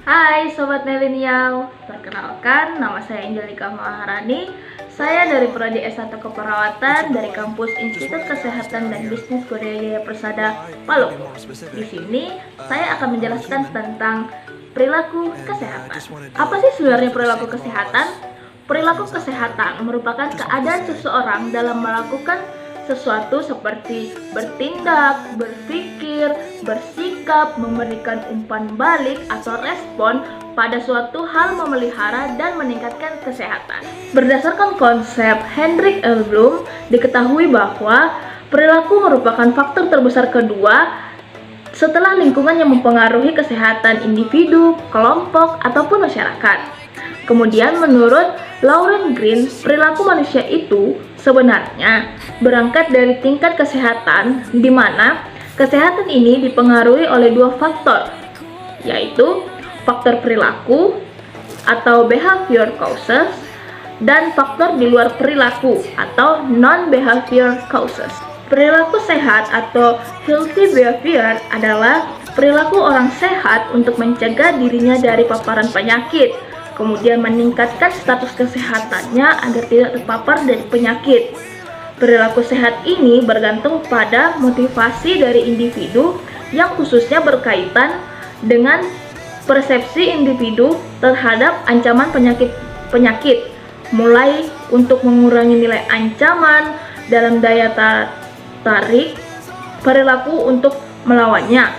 Hai Sobat Milenial, perkenalkan nama saya Angelika Maharani. Saya dari Prodi S1 Keperawatan dari kampus Institut Kesehatan dan Bisnis Kodaya Jaya Persada, Palu. Di sini saya akan menjelaskan tentang perilaku kesehatan. Apa sih sebenarnya perilaku kesehatan? Perilaku kesehatan merupakan keadaan seseorang dalam melakukan sesuatu seperti bertindak, berpikir, bersikap, memberikan umpan balik atau respon pada suatu hal, memelihara dan meningkatkan kesehatan. Berdasarkan konsep Hendrik L. Bloom, diketahui bahwa perilaku merupakan faktor terbesar kedua setelah lingkungan yang mempengaruhi kesehatan individu, kelompok, ataupun masyarakat. Kemudian menurut Lauren Green, perilaku manusia itu sebenarnya berangkat dari tingkat kesehatan, di mana kesehatan ini dipengaruhi oleh dua faktor, yaitu faktor perilaku atau behavior causes dan faktor di luar perilaku atau non-behavior causes. Perilaku sehat atau healthy behavior adalah perilaku orang sehat untuk mencegah dirinya dari paparan penyakit, kemudian meningkatkan status kesehatannya agar tidak terpapar dari penyakit. Perilaku sehat ini bergantung pada motivasi dari individu yang khususnya berkaitan dengan persepsi individu terhadap ancaman penyakit, mulai untuk mengurangi nilai ancaman dalam daya tarik perilaku untuk melawannya.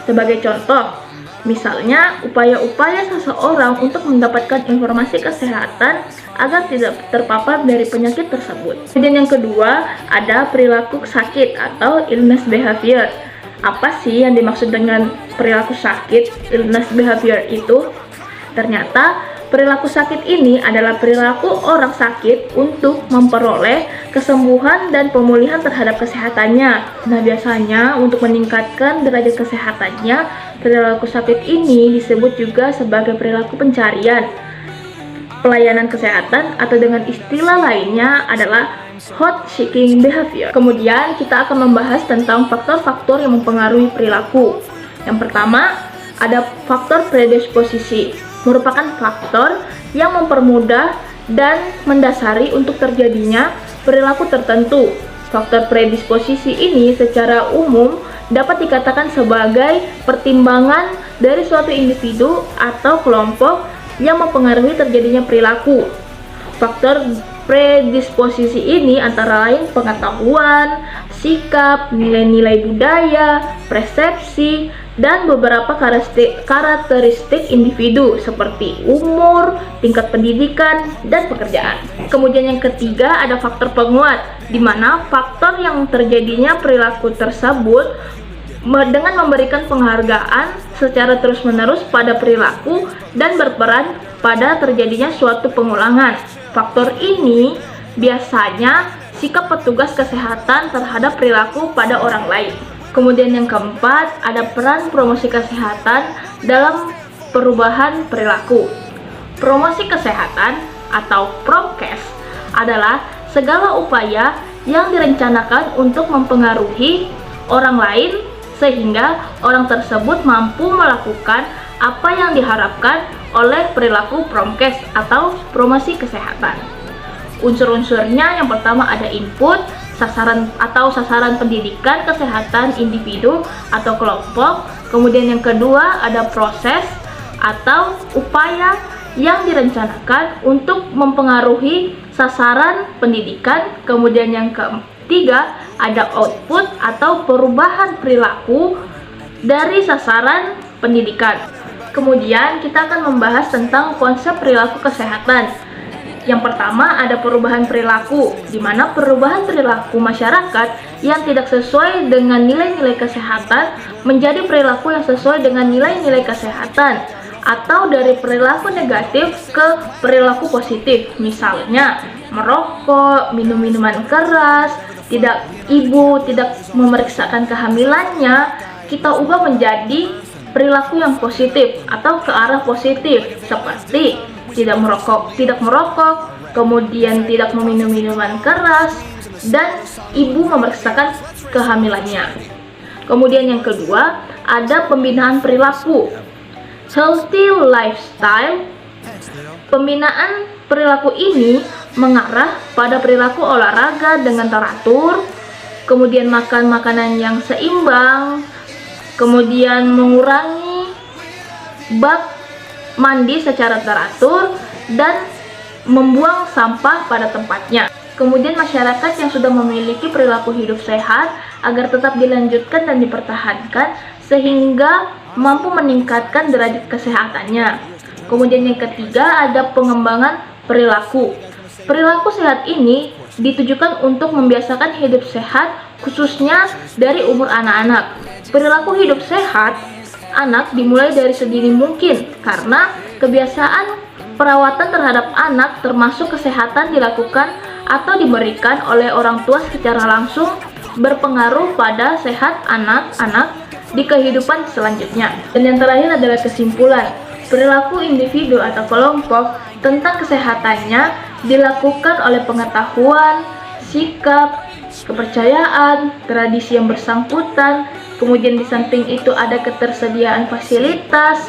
Sebagai contoh, misalnya upaya-upaya seseorang untuk mendapatkan informasi kesehatan agar tidak terpapar dari penyakit tersebut. Kemudian yang kedua, ada perilaku sakit atau illness behavior. Apa sih yang dimaksud dengan perilaku sakit, illness behavior itu? Ternyata perilaku sakit ini adalah perilaku orang sakit untuk memperoleh kesembuhan dan pemulihan terhadap kesehatannya. Nah, biasanya untuk meningkatkan derajat kesehatannya, perilaku sakit ini disebut juga sebagai perilaku pencarian pelayanan kesehatan, atau dengan istilah lainnya adalah hot seeking behavior. Kemudian kita akan membahas tentang faktor-faktor yang mempengaruhi perilaku. Yang pertama, ada faktor predisposisi, merupakan faktor yang mempermudah dan mendasari untuk terjadinya perilaku tertentu. Faktor predisposisi ini secara umum dapat dikatakan sebagai pertimbangan dari suatu individu atau kelompok yang mempengaruhi terjadinya perilaku. Faktor predisposisi ini antara lain pengetahuan, sikap, nilai-nilai budaya, persepsi, dan beberapa karakteristik individu seperti umur, tingkat pendidikan, dan pekerjaan. Kemudian yang ketiga, ada faktor penguat, di mana faktor yang terjadinya perilaku tersebut dengan memberikan penghargaan secara terus-menerus pada perilaku dan berperan pada terjadinya suatu pengulangan. Faktor ini biasanya sikap petugas kesehatan terhadap perilaku pada orang lain. Kemudian yang keempat, ada peran promosi kesehatan dalam perubahan perilaku. Promosi kesehatan atau prokes adalah segala upaya yang direncanakan untuk mempengaruhi orang lain sehingga orang tersebut mampu melakukan apa yang diharapkan oleh perilaku prokes atau promosi kesehatan. Unsur-unsurnya yang pertama ada input, sasaran pendidikan kesehatan individu atau kelompok. Kemudian yang kedua ada proses atau upaya yang direncanakan untuk mempengaruhi sasaran pendidikan. Kemudian yang ketiga ada output atau perubahan perilaku dari sasaran pendidikan. Kemudian kita akan membahas tentang konsep perilaku kesehatan. Yang pertama ada perubahan perilaku, di mana perubahan perilaku masyarakat yang tidak sesuai dengan nilai-nilai kesehatan menjadi perilaku yang sesuai dengan nilai-nilai kesehatan, atau dari perilaku negatif ke perilaku positif. Misalnya merokok, minum minuman keras, tidak memeriksakan kehamilannya, kita ubah menjadi perilaku yang positif atau ke arah positif, seperti tidak merokok, kemudian tidak meminum minuman keras, dan ibu memeriksakan kehamilannya. Kemudian yang kedua, ada pembinaan perilaku. healthy lifestyle. Pembinaan perilaku ini mengarah pada perilaku olahraga dengan teratur, kemudian makan makanan yang seimbang, kemudian mengurangi bak mandi secara teratur, dan membuang sampah pada tempatnya. Kemudian masyarakat yang sudah memiliki perilaku hidup sehat agar tetap dilanjutkan dan dipertahankan sehingga mampu meningkatkan derajat kesehatannya. Kemudian yang ketiga ada pengembangan perilaku. Perilaku sehat ini ditujukan untuk membiasakan hidup sehat khususnya dari umur anak-anak. Perilaku hidup sehat anak dimulai dari sedini mungkin karena kebiasaan perawatan terhadap anak termasuk kesehatan dilakukan atau diberikan oleh orang tua secara langsung berpengaruh pada sehat anak-anak di kehidupan selanjutnya. Dan yang terakhir adalah kesimpulan. Perilaku individu atau kelompok tentang kesehatannya dilakukan oleh pengetahuan, sikap, kepercayaan, tradisi yang bersangkutan, kemudian di samping itu ada ketersediaan fasilitas,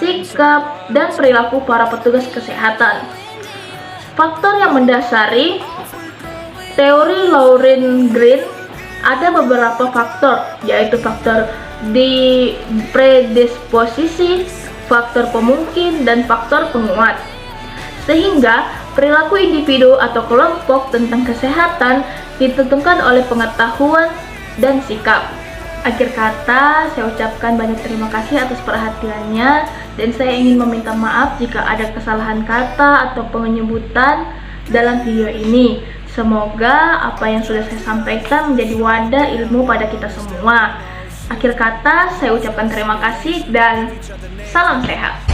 sikap, dan perilaku para petugas kesehatan. Faktor yang mendasari teori Lauren Green ada beberapa faktor, yaitu faktor di predisposisi, faktor pemungkin, dan faktor penguat. Sehingga perilaku individu atau kelompok tentang kesehatan ditentukan oleh pengetahuan dan sikap. Akhir kata, saya ucapkan banyak terima kasih atas perhatiannya, dan saya ingin meminta maaf jika ada kesalahan kata atau penyebutan dalam video ini. Semoga apa yang sudah saya sampaikan menjadi wadah ilmu pada kita semua. Akhir kata, saya ucapkan terima kasih dan salam sehat.